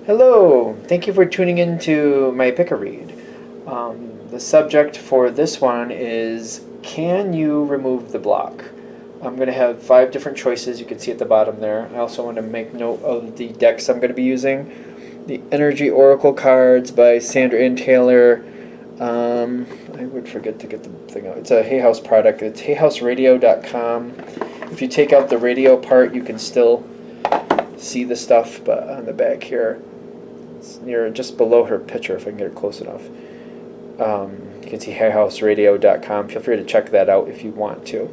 Hello, thank you for tuning in to my pick-a-read. The subject for this one is, can you remove the block? I'm going to have 5 different choices you can see at the bottom there. I also want to make note of the decks I'm going to be using. The Energy Oracle cards by Sandra Ann Taylor. I would forget to get the thing out. It's a Hay House product. It's hayhouseradio.com. If you take out the radio part, you can still see the stuff, but on the back here, it's near just below her picture, if I can get it close enough. You can see hayhouseradio.com. Feel free to check that out if you want to,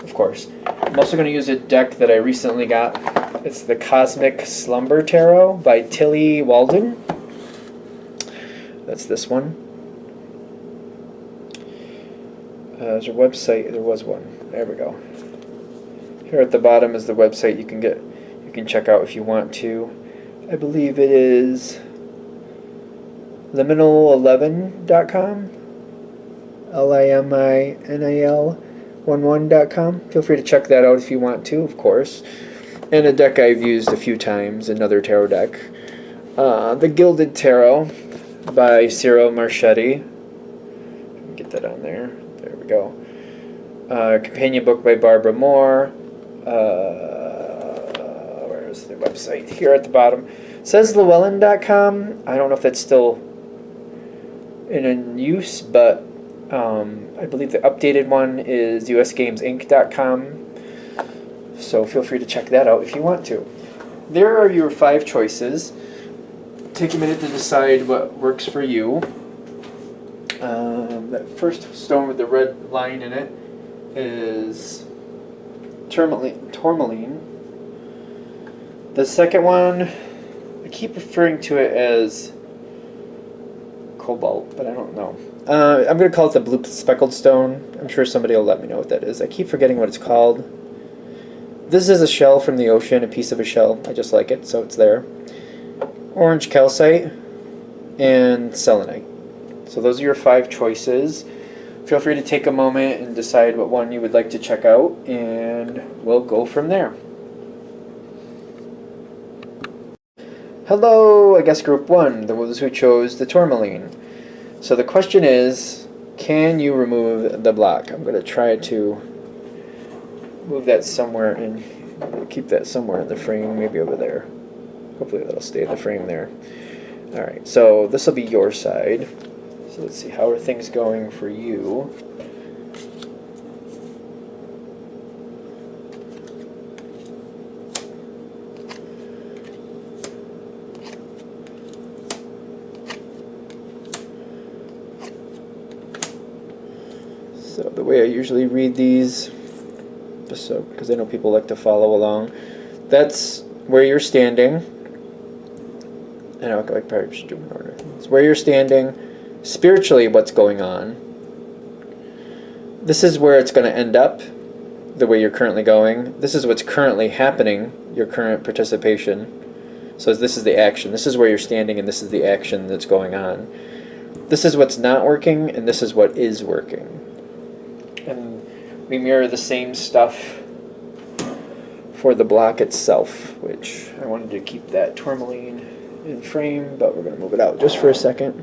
of course. I'm also going to use a deck that I recently got. It's the Cosmic Slumber Tarot by Tilly Walden. That's this one. There's a website. There was one. There we go. Here at the bottom is the website you can check out if you want to. I believe it is liminal11.com, liminal11.com. Feel free to check that out if you want to, of course. And a deck I've used a few times, another tarot deck. The Gilded Tarot by Ciro Marchetti. Get that on there. There we go. Companion book by Barbara Moore. Where's the website? Here at the bottom. It says Llewellyn.com. I don't know if that's still in use, but I believe the updated one is usgamesinc.com. So feel free to check that out if you want to. There are your 5 choices. Take a minute to decide what works for you. That first stone with the red line in it is Tourmaline. The second one, I keep referring to it as Cobalt, but I don't know. I'm going to call it the Blue Speckled Stone. I'm sure somebody will let me know what that is. I keep forgetting what it's called. This is a shell from the ocean, a piece of a shell. I just like it, so it's there. Orange Calcite and Selenite. So those are your 5 choices. Feel free to take a moment and decide what one you would like to check out, and we'll go from there. Hello, I guess group 1, those who chose the Tourmaline. So the question is, can you remove the block? I'm going to try to move that somewhere and keep that somewhere in the frame, maybe over there. Hopefully that'll stay in the frame there. Alright, so this will be your side. So let's see, how are things going for you? So the way I usually read these, just so because I know people like to follow along, that's where you're standing. And I probably should do it in order. It's where you're standing. Spiritually, what's going on. This is where it's going to end up, the way you're currently going. This is what's currently happening, your current participation. So this is the action. This is where you're standing, and this is the action that's going on. This is what's not working, and this is what is working. And we mirror the same stuff for the block itself, which I wanted to keep that Tourmaline in frame, but we're going to move it out just for a second.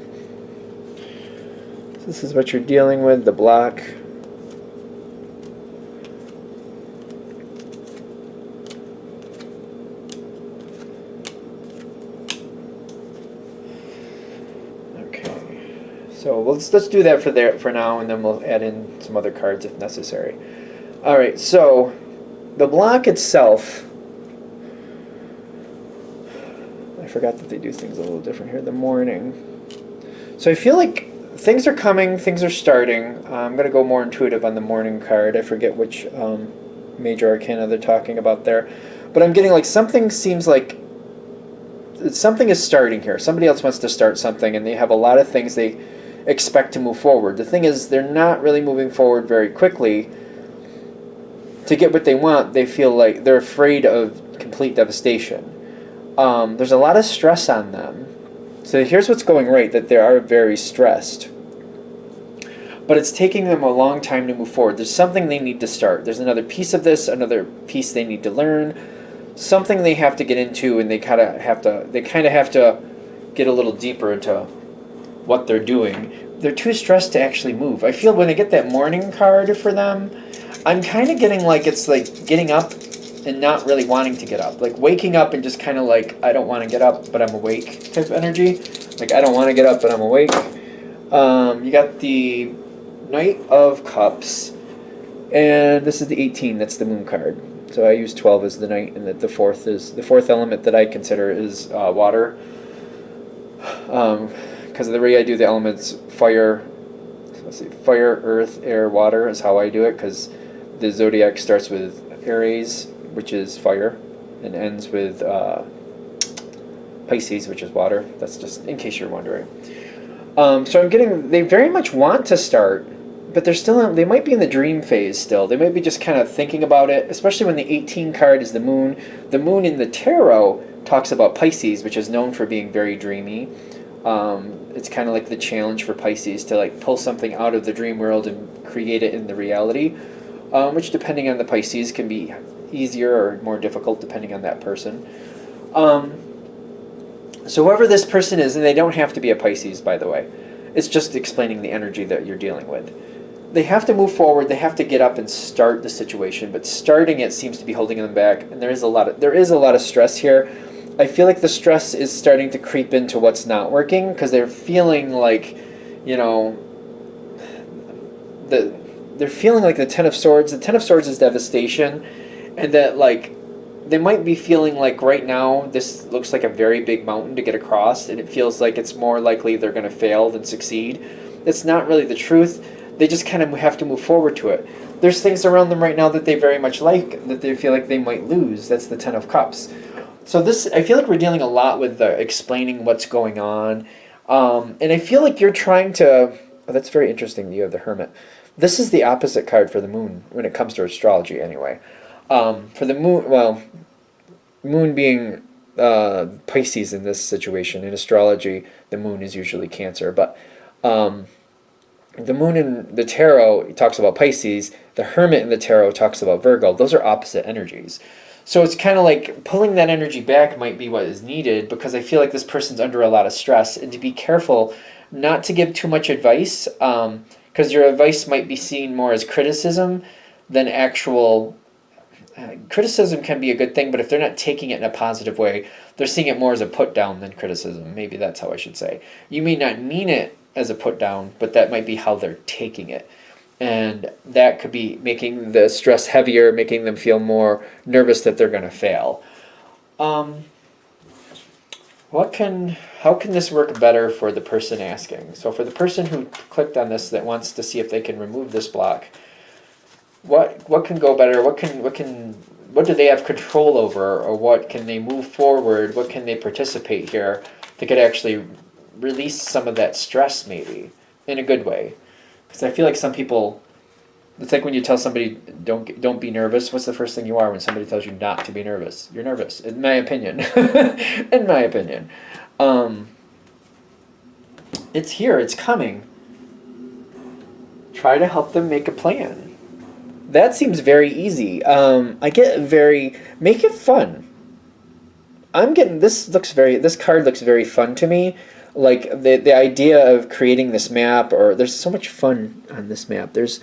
This is what you're dealing with, the block. Okay, so let's do that for now, and then we'll add in some other cards if necessary. All right, so the block itself. I forgot that they do things a little different here in the morning. So I feel like things are coming, things are starting. I'm going to go more intuitive on the morning card. I forget which major arcana they're talking about there. But I'm getting like something seems like something is starting here. Somebody else wants to start something, and they have a lot of things they expect to move forward. The thing is, they're not really moving forward very quickly. To get what they want, they feel like they're afraid of complete devastation. There's a lot of stress on them. So here's what's going right, that they are very stressed. But it's taking them a long time to move forward. There's something they need to start. There's another piece of this, another piece they need to learn, something they have to get into, and they kind of have to get a little deeper into what they're doing. They're too stressed to actually move. I feel when I get that morning card for them, I'm kind of getting like it's like getting up and not really wanting to get up. Like waking up and just kind of like, I don't want to get up, but I'm awake type energy. Like I don't want to get up, but I'm awake. You got the Knight of Cups, and this is the 18, that's the moon card. So I use 12 as the Knight, and the fourth element that I consider is water. Because of the way I do the elements, fire, let's see, fire, earth, air, water is how I do it, because the zodiac starts with Aries, which is fire, and ends with Pisces, which is water. That's just in case you're wondering. So I'm getting, they very much want to start, but they might be in the dream phase still. They might be just kind of thinking about it, especially when the 18 card is the moon. The moon in the tarot talks about Pisces, which is known for being very dreamy. It's kind of like the challenge for Pisces to like pull something out of the dream world and create it in the reality, which depending on the Pisces can be easier or more difficult depending on that person. So whoever this person is, and they don't have to be a Pisces, by the way, it's just explaining the energy that you're dealing with. They have to move forward, they have to get up and start the situation, but starting it seems to be holding them back, and there is a lot of stress here. I feel like the stress is starting to creep into what's not working, because they're feeling like, you know, they're feeling like the Ten of Swords. The Ten of Swords is devastation, and that like they might be feeling like right now this looks like a very big mountain to get across, and it feels like it's more likely they're going to fail than succeed. That's not really the truth. They just kind of have to move forward to it. There's things around them right now that they very much like, that they feel like they might lose. That's the Ten of Cups. So this, I feel like we're dealing a lot with explaining what's going on. And I feel like you're trying to, oh, that's very interesting, you have the Hermit. This is the opposite card for the moon when it comes to astrology anyway. For the moon, well, moon being Pisces in this situation. In astrology, the moon is usually Cancer. But the moon in the tarot talks about Pisces. The Hermit in the tarot talks about Virgo. Those are opposite energies. So it's kind of like pulling that energy back might be what is needed, because I feel like this person's under a lot of stress, and to be careful not to give too much advice, because your advice might be seen more as criticism than actual. Criticism can be a good thing, but if they're not taking it in a positive way, they're seeing it more as a put down than criticism. Maybe that's how I should say. You may not mean it as a put down, but that might be how they're taking it. And that could be making the stress heavier, making them feel more nervous that they're going to fail. How can this work better for the person asking? So for the person who clicked on this that wants to see if they can remove this block, what can go better? What do they have control over, or what can they move forward? What can they participate here that could actually release some of that stress, maybe in a good way? Because I feel like some people, it's like when you tell somebody don't be nervous. What's the first thing you are when somebody tells you not to be nervous? You're nervous, in my opinion. In my opinion, it's here. It's coming. Try to help them make a plan. That seems very easy. Make it fun. I'm getting, this card looks very fun to me. Like the idea of creating this map, or there's so much fun on this map. There's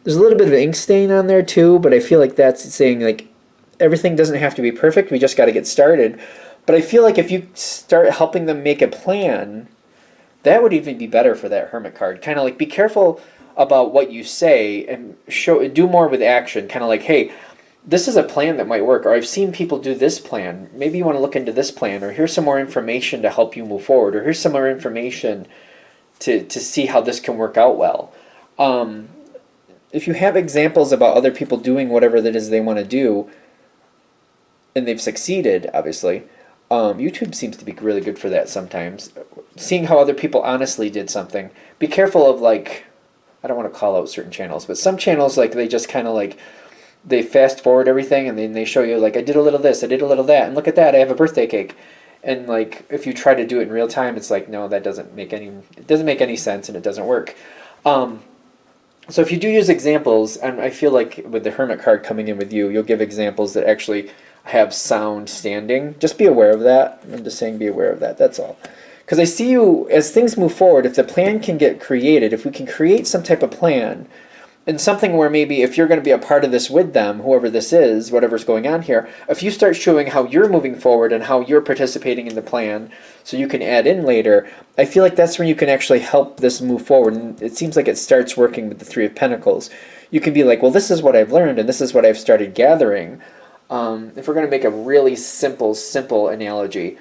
a little bit of ink stain on there too, but I feel like that's saying like everything doesn't have to be perfect. We just got to get started. But I feel like if you start helping them make a plan, that would even be better for that Hermit card. Kind of like be careful about what you say and do more with action. Kind of like, hey, this is a plan that might work, or I've seen people do this plan. Maybe you want to look into this plan, or here's some more information to help you move forward, or here's some more information to see how this can work out well. If you have examples about other people doing whatever that is they want to do, and they've succeeded, obviously, YouTube seems to be really good for that sometimes. Seeing how other people honestly did something. Be careful of like, I don't want to call out certain channels, but some channels like they just kind of like, they fast forward everything, and then they show you like, I did a little this, I did a little that, and look at that, I have a birthday cake. And like if you try to do it in real time, it's like, no, that doesn't make any sense, and it doesn't work. So if you do use examples, and I feel like with the Hermit card coming in with you, you'll give examples that actually have sound standing. Just be aware of that. I'm just saying be aware of that, that's all. Because I see you, as things move forward, if the plan can get created, if we can create some type of plan, and something where maybe if you're going to be a part of this with them, whoever this is, whatever's going on here, if you start showing how you're moving forward and how you're participating in the plan so you can add in later, I feel like that's when you can actually help this move forward. And it seems like it starts working with the Three of Pentacles. You can be like, well, this is what I've learned and this is what I've started gathering. If we're going to make a really simple analogy,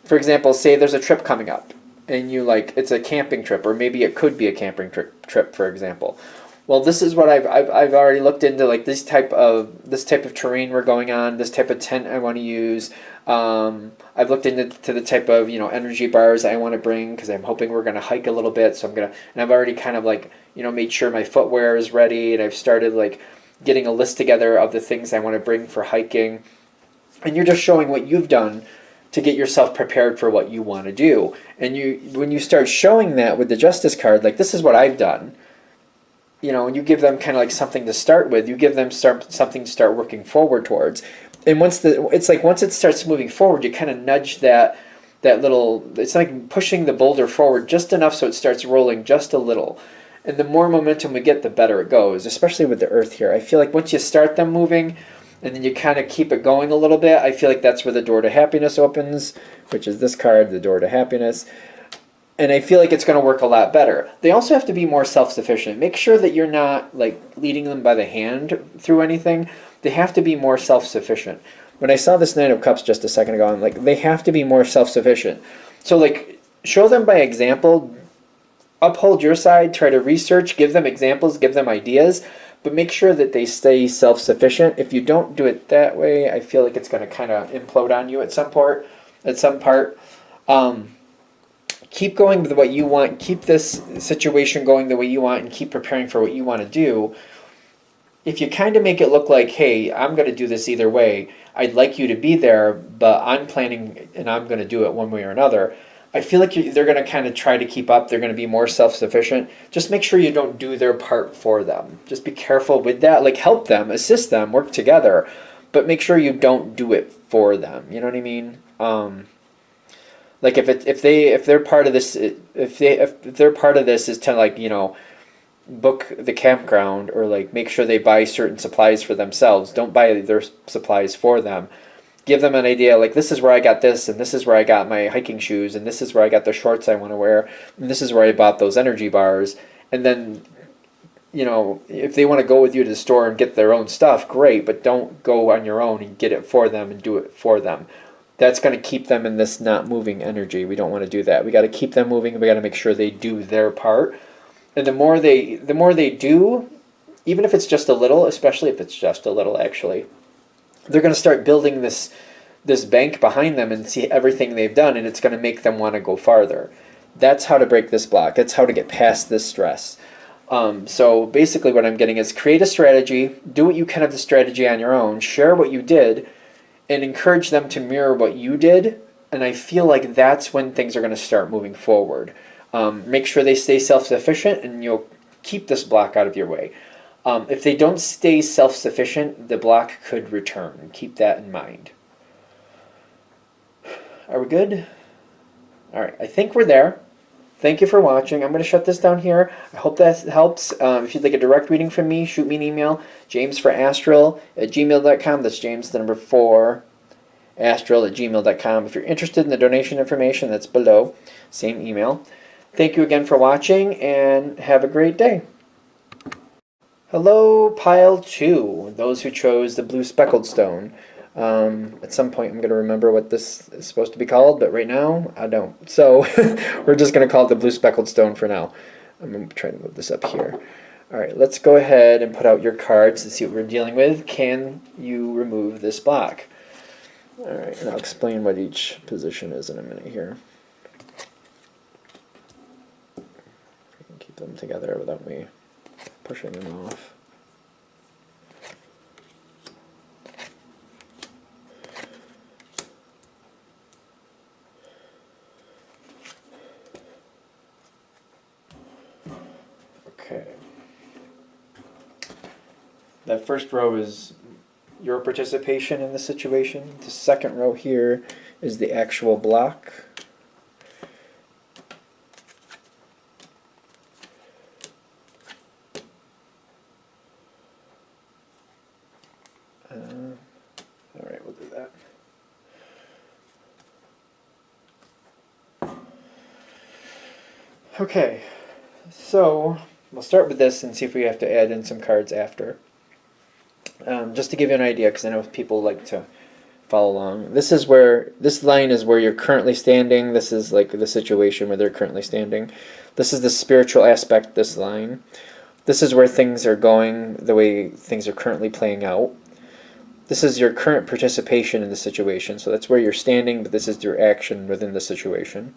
for example, say there's a trip coming up and you like, it's a camping trip, or maybe it could be a camping trip, for example. Well, this is what I've already looked into, like this type of terrain we're going on, this type of tent I want to use. I've looked into the type of energy bars I want to bring, because I'm hoping we're going to hike a little bit. So and I've already kind of like made sure my footwear is ready, and I've started like getting a list together of the things I want to bring for hiking. And you're just showing what you've done to get yourself prepared for what you want to do. And when you start showing that with the Justice card, like this is what I've done. And you give them kind of like something to start with. You give them something to start working forward towards. And once it starts moving forward, you kind of nudge that little. It's like pushing the boulder forward just enough so it starts rolling just a little. And the more momentum we get, the better it goes. Especially with the Earth here, I feel like once you start them moving, and then you kind of keep it going a little bit, I feel like that's where the door to happiness opens, which is this card, the door to happiness. And I feel like it's going to work a lot better. They also have to be more self-sufficient. Make sure that you're not like leading them by the hand through anything. They have to be more self-sufficient. When I saw this Knight of Cups just a second ago, I'm like, they have to be more self-sufficient. So like, show them by example, uphold your side, try to research, give them examples, give them ideas, but make sure that they stay self-sufficient. If you don't do it that way, I feel like it's going to kind of implode on you at some part. Keep going with what you want. Keep this situation going the way you want, and keep preparing for what you want to do. If you kind of make it look like, hey, I'm going to do this either way, I'd like you to be there, but I'm planning and I'm going to do it one way or another, I feel like they're going to kind of try to keep up. They're going to be more self-sufficient. Just make sure you don't do their part for them. Just be careful with that. Like, help them, assist them, work together, but make sure you don't do it for them. You know what I mean? Like if they're part of this, if they're part of this is to like book the campground, or like make sure they buy certain supplies for themselves. Don't buy their supplies for them. Give them an idea, like this is where I got this, and this is where I got my hiking shoes, and this is where I got the shorts I want to wear, and this is where I bought those energy bars. And then if they want to go with you to the store and get their own stuff, great, but don't go on your own and get it for them and do it for them. That's going to keep them in this not moving energy. We don't want to do that. We got to keep them moving. We got to make sure they do their part. And the more they do, even if it's just a little, especially if it's just a little, actually, they're going to start building this bank behind them and see everything they've done, and it's going to make them want to go farther. That's how to break this block. That's how to get past this stress. So basically what I'm getting is create a strategy, do what you can of the strategy on your own, share what you did, and encourage them to mirror what you did. And I feel like that's when things are going to start moving forward. Make sure they stay self-sufficient, and you'll keep this block out of your way. If they don't stay self-sufficient, the block could return. Keep that in mind. Are we good? All right, I think we're there. Thank you for watching. I'm going to shut this down here. I hope that helps. If you'd like a direct reading from me, shoot me an email, jamesforastral@gmail.com. That's James, the number 4, astral@gmail.com. If you're interested in the donation information, that's below. Same email. Thank you again for watching, and have a great day. Hello, Pile 2, those who chose the blue speckled stone. At some point I'm going to remember what this is supposed to be called, but right now I don't. So we're just going to call it the blue speckled stone for now. I'm going to try to move this up here. Alright, let's go ahead and put out your cards to see what we're dealing with. Can you remove this block? Alright, and I'll explain what each position is in a minute here. I can keep them together without me pushing them off. Okay. That first row is your participation in the situation. The second row here is the actual block. Okay, so we'll start with this and see if we have to add in some cards after. Just to give you an idea, because I know people like to follow along. This line is where you're currently standing. This is like the situation where they're currently standing. This is the spiritual aspect, this line. This is where things are going, the way things are currently playing out. This is your current participation in the situation. So that's where you're standing, but this is your action within the situation.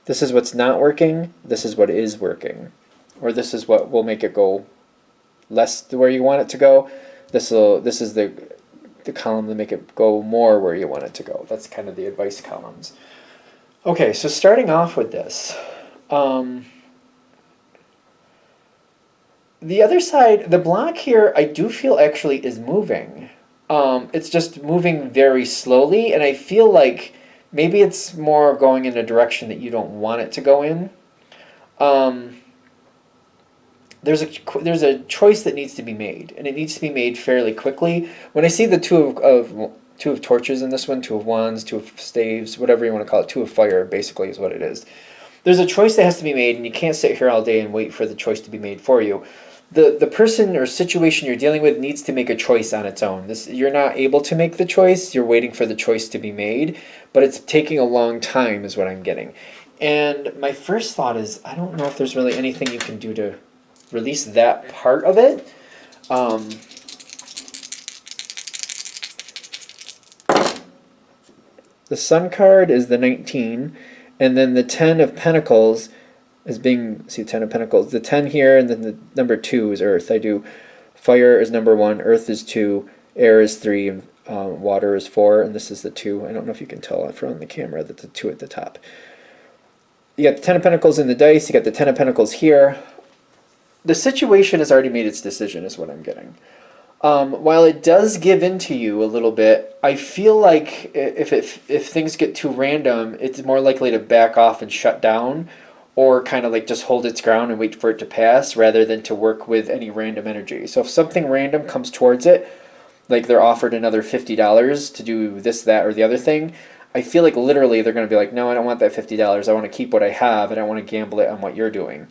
This is what's not working. This is what is working. Or this is what will make it go less to where you want it to go. This is the column to make it go more where you want it to go. That's kind of the advice columns. Okay, so starting off with this. The other side, the block here, I do feel actually is moving. It's just moving very slowly, and I feel like maybe it's more going in a direction that you don't want it to go in. There's a choice that needs to be made, and it needs to be made fairly quickly. When I see the two of torches in this one, two of wands, two of staves, whatever you want to call it, two of fire, basically is what it is. There's a choice that has to be made, and you can't sit here all day and wait for the choice to be made for you. The person or situation you're dealing with needs to make a choice on its own. You're not able to make the choice. You're waiting for the choice to be made, but it's taking a long time is what I'm getting. And my first thought is, I don't know if there's really anything you can do to release that part of it. The Sun card is the 19, and then the 10 of Pentacles is being, see 10 of Pentacles, the 10 here, and then the number 2 is Earth. I do fire is number 1, Earth is 2, air is 3, and water is 4, and this is the 2. I don't know if you can tell from the camera that the 2 at the top. You got the 10 of Pentacles in the dice, you got the 10 of Pentacles here. The situation has already made its decision is what I'm getting. While it does give in to you a little bit, I feel like if things get too random, it's more likely to back off and shut down, or kind of like just hold its ground and wait for it to pass rather than to work with any random energy. So if something random comes towards it, like they're offered another $50 to do this, that, or the other thing, I feel like literally they're going to be like, no, I don't want that $50. I want to keep what I have, and I want to gamble it on what you're doing.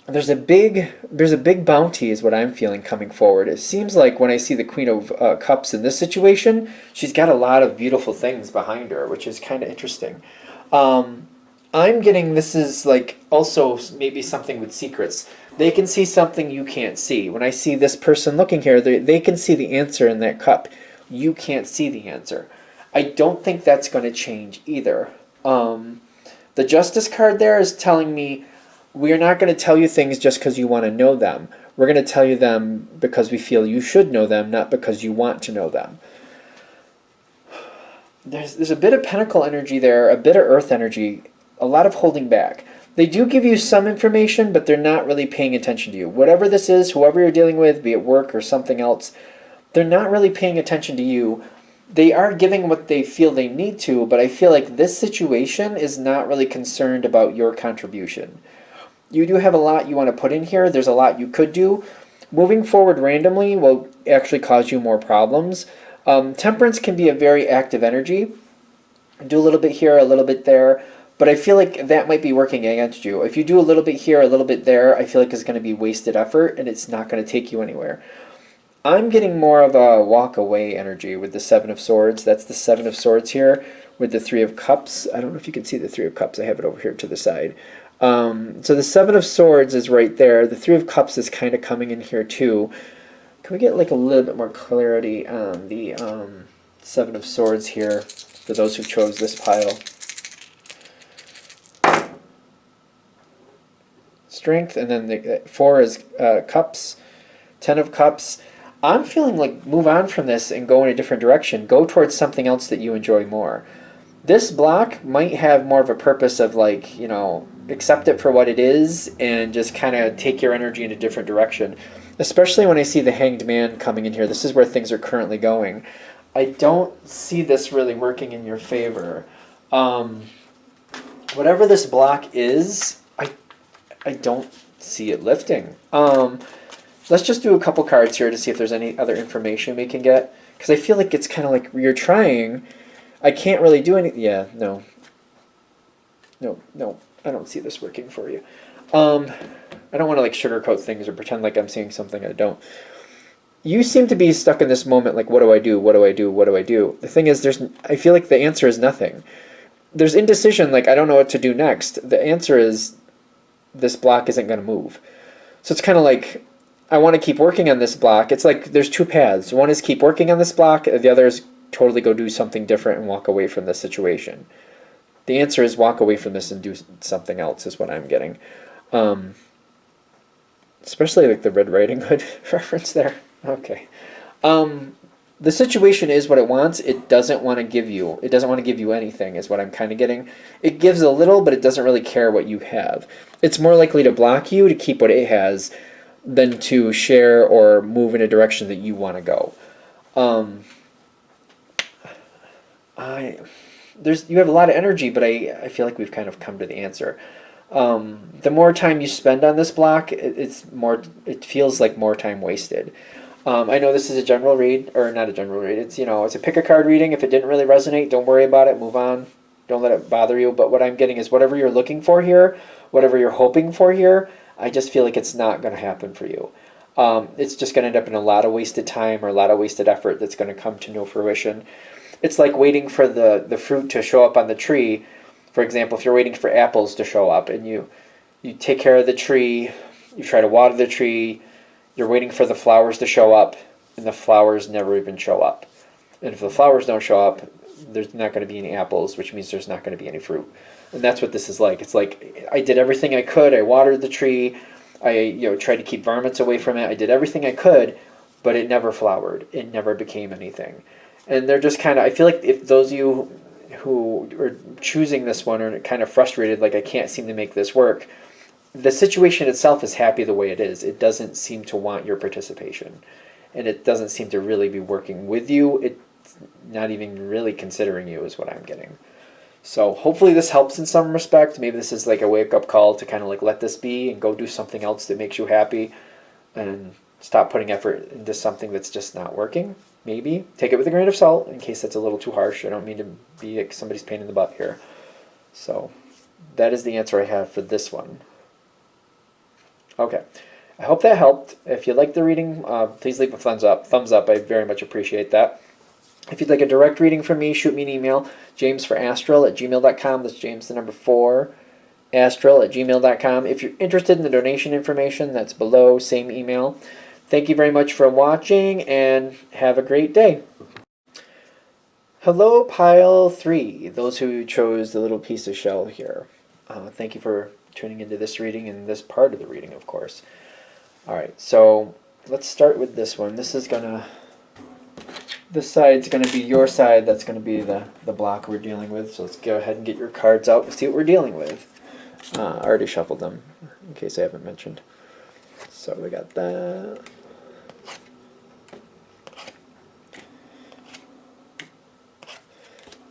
There's a big bounty is what I'm feeling coming forward. It seems like when I see the Queen of Cups in this situation, she's got a lot of beautiful things behind her, which is kind of interesting. I'm getting this is like also maybe something with secrets. They can see something you can't see. When I see this person looking here, they can see the answer in that cup. You can't see the answer. I don't think that's going to change either. The Justice card there is telling me we're not going to tell you things just because you want to know them. We're going to tell you them because we feel you should know them, not because you want to know them. There's a bit of Pentacle energy there, a bit of Earth energy, a lot of holding back. They do give you some information, but they're not really paying attention to you. Whatever this is, whoever you're dealing with, be it work or something else, they're not really paying attention to you. They are giving what they feel they need to, but I feel like this situation is not really concerned about your contribution. You do have a lot you want to put in here. There's a lot you could do. Moving forward randomly will actually cause you more problems. Temperance can be a very active energy. Do a little bit here, a little bit there. But I feel like that might be working against you. If you do a little bit here, a little bit there, I feel like it's going to be wasted effort and it's not going to take you anywhere. I'm getting more of a walk away energy with the Seven of Swords. That's the Seven of Swords here with the Three of Cups. I don't know if you can see the Three of Cups. I have it over here to the side. So the Seven of Swords is right there. The Three of Cups is kind of coming in here too. Can we get like a little bit more clarity on the Seven of Swords here for those who chose this pile? Strength, and then the 4 is Cups, 10 of Cups. I'm feeling like move on from this and go in a different direction. Go towards something else that you enjoy more. This block might have more of a purpose of like, you know, accept it for what it is and just kind of take your energy in a different direction. Especially when I see the Hanged Man coming in here. This is where things are currently going. I don't see this really working in your favor. Whatever this block is, I don't see it lifting. Let's just do a couple cards here to see if there's any other information we can get. Because I feel like it's kind of like you're trying. I can't really do anything. Yeah, no. No. I don't see this working for you. I don't want to like sugarcoat things or pretend like I'm seeing something I don't. You seem to be stuck in this moment like, what do I do? What do I do? What do I do? The thing is, I feel like the answer is nothing. There's indecision, like I don't know what to do next. The answer is this block isn't going to move. So it's kind of like I want to keep working on this block. It's like there's two paths. One is keep working on this block. The other is totally go do something different and walk away from this situation. The answer is walk away from this and do something else is what I'm getting. Especially like the Red Riding Hood reference there. Okay. The situation is what it wants. It doesn't want to give you. It doesn't want to give you anything is what I'm kind of getting. It gives a little, but it doesn't really care what you have. It's more likely to block you to keep what it has than to share or move in a direction that you want to go. You have a lot of energy, but I feel like we've kind of come to the answer. The more time you spend on this block, it feels like more time wasted. I know this is a general read, or not a general read. It's a pick a card reading. If it didn't really resonate, don't worry about it. Move on. Don't let it bother you. But what I'm getting is whatever you're looking for here, whatever you're hoping for here, I just feel like it's not going to happen for you. It's just going to end up in a lot of wasted time or a lot of wasted effort that's going to come to no fruition. It's like waiting for the fruit to show up on the tree. For example, if you're waiting for apples to show up and you take care of the tree, you try to water the tree, you're waiting for the flowers to show up, and the flowers never even show up. And if the flowers don't show up, there's not going to be any apples, which means there's not going to be any fruit. And that's what this is like. It's like I did everything I could. I watered the tree. I tried to keep varmints away from it. I did everything I could, but it never flowered. It never became anything. And they're just kind of, I feel like if those of you who are choosing this one are kind of frustrated, like I can't seem to make this work, the situation itself is happy the way it is. It doesn't seem to want your participation. And it doesn't seem to really be working with you. It's not even really considering you is what I'm getting. So hopefully this helps in some respect. Maybe this is like a wake-up call to kind of like let this be and go do something else that makes you happy and stop putting effort into something that's just not working. Maybe. Take it with a grain of salt in case that's a little too harsh. I don't mean to be like somebody's pain in the butt here. So that is the answer I have for this one. Okay. I hope that helped. If you liked the reading, please leave a thumbs up. I very much appreciate that. If you'd like a direct reading from me, shoot me an email, jamesforastral@gmail.com. That's James the number 4, astral@gmail.com. If you're interested in the donation information, that's below, same email. Thank you very much for watching, and have a great day. Hello, Pile 3, those who chose the little piece of shell here. Thank you for tuning into this reading and this part of the reading, of course. Alright, so let's start with this one. This side's going to be your side. That's going to be the block we're dealing with. So let's go ahead and get your cards out and see what we're dealing with. I already shuffled them, in case I haven't mentioned. So we got that.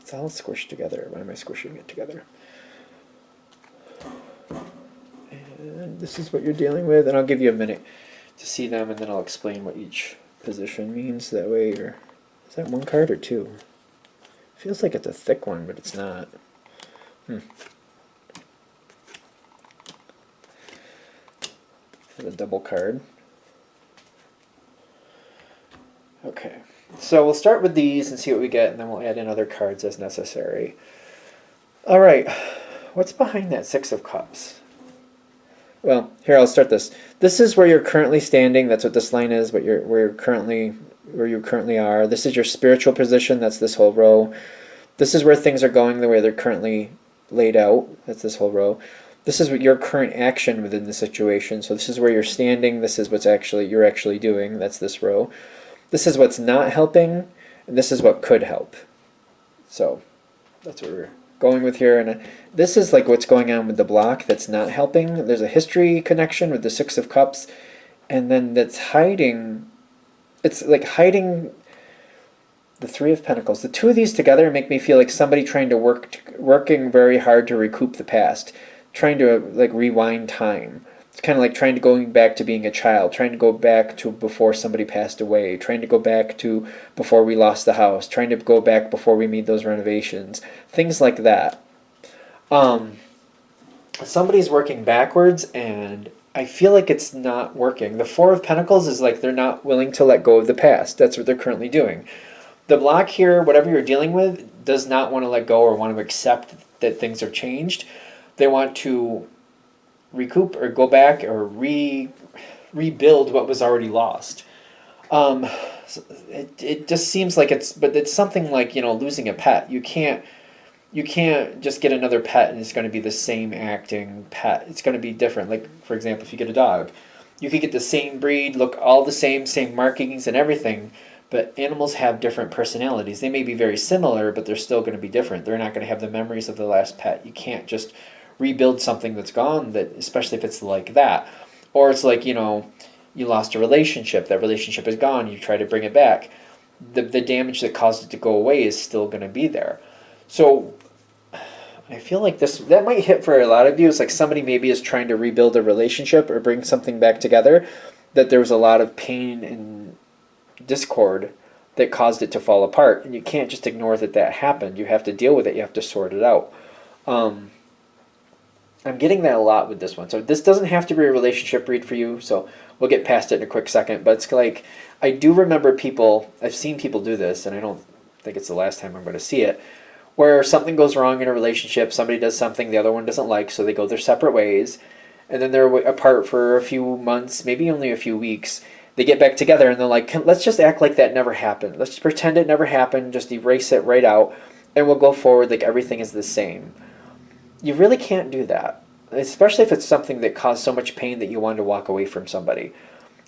It's all squished together. Why am I squishing it together? And this is what you're dealing with. And I'll give you a minute to see them, and then I'll explain what each position means. That way you're... Is that one card or two? Feels like it's a thick one, but it's not. Is that a double card? Okay. So we'll start with these and see what we get, and then we'll add in other cards as necessary. Alright. What's behind that Six of Cups? Well, here, I'll start this. This is where you're currently standing. That's what this line is, but where you currently are. This is your spiritual position. That's this whole row. This is where things are going the way they're currently laid out. That's this whole row. This is what your current action within the situation. So this is where you're standing. This is what's you're actually doing. That's this row. This is what's not helping, and this is what could help. So that's what we're going with here. And this is like what's going on with the block that's not helping. There's a history connection with the Six of Cups, and then that's hiding. It's like hiding the Three of Pentacles. The two of these together make me feel like somebody trying to working very hard to recoup the past, trying to like rewind time. It's kind of like trying to going back to being a child, trying to go back to before somebody passed away, trying to go back to before we lost the house, trying to go back before we made those renovations, things like that. somebody's working backwards, and I feel like it's not working. The Four of Pentacles is like they're not willing to let go of the past. That's what they're currently doing. The block here, whatever you're dealing with, does not want to let go or want to accept that things are changed. They want to recoup or go back or rebuild what was already lost. It just seems like it's something like, losing a pet. You can't just get another pet and it's going to be the same acting pet. It's going to be different. Like, for example, if you get a dog, you could get the same breed, look all the same markings and everything, but animals have different personalities. They may be very similar, but they're still going to be different. They're not going to have the memories of the last pet. You can't just rebuild something that's gone, that especially if it's like that. Or it's like, you lost a relationship. That relationship is gone. You try to bring it back. The damage that caused it to go away is still going to be there. So I feel like that might hit for a lot of you. It's like somebody maybe is trying to rebuild a relationship or bring something back together, that there was a lot of pain and discord that caused it to fall apart. And you can't just ignore that happened. You have to deal with it. You have to sort it out. I'm getting that a lot with this one. So this doesn't have to be a relationship read for you. So we'll get past it in a quick second. But it's like, I do remember I've seen people do this, and I don't think it's the last time I'm going to see it, where something goes wrong in a relationship, somebody does something the other one doesn't like, so they go their separate ways, and then they're apart for a few months, maybe only a few weeks. They get back together, and they're like, let's just act like that never happened. Let's just pretend it never happened, just erase it right out, and we'll go forward like everything is the same. You really can't do that, especially if it's something that caused so much pain that you wanted to walk away from somebody.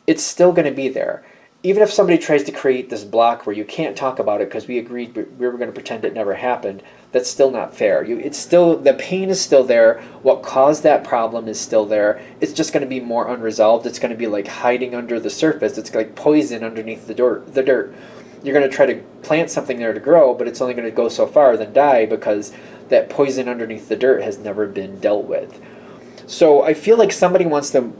It's still going to be there. Even if somebody tries to create this block where you can't talk about it because we agreed we were going to pretend it never happened, that's still not fair. The pain is still there. What caused that problem is still there. It's just going to be more unresolved. It's going to be like hiding under the surface. It's like poison underneath the dirt. You're going to try to plant something there to grow, but it's only going to go so far, then die, because that poison underneath the dirt has never been dealt with. So I feel like somebody wants to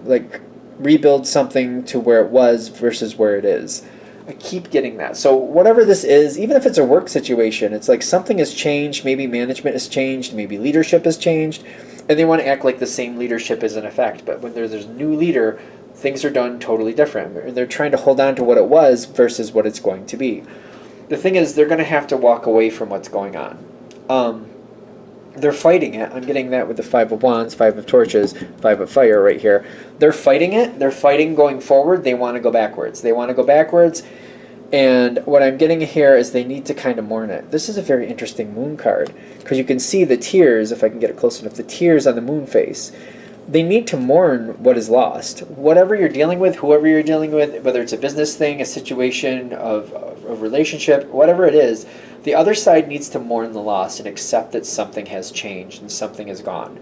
rebuild something to where it was versus where it is. I keep getting that. So whatever this is, even if it's a work situation, it's like something has changed. Maybe management has changed. Maybe leadership has changed. And they want to act like the same leadership is in effect. But when there's a new leader, things are done totally different. They're trying to hold on to what it was versus what it's going to be. The thing is, they're going to have to walk away from what's going on. They're fighting it. I'm getting that with the Five of Wands, Five of Torches, Five of Fire right here. They're fighting it. They're fighting going forward. They want to go backwards. And what I'm getting here is they need to kind of mourn it. This is a very interesting moon card, because you can see the tears, if I can get it close enough, the tears on the moon face. They need to mourn what is lost. Whatever you're dealing with, whoever you're dealing with, whether it's a business thing, a situation of a relationship, whatever it is, the other side needs to mourn the loss and accept that something has changed and something is gone.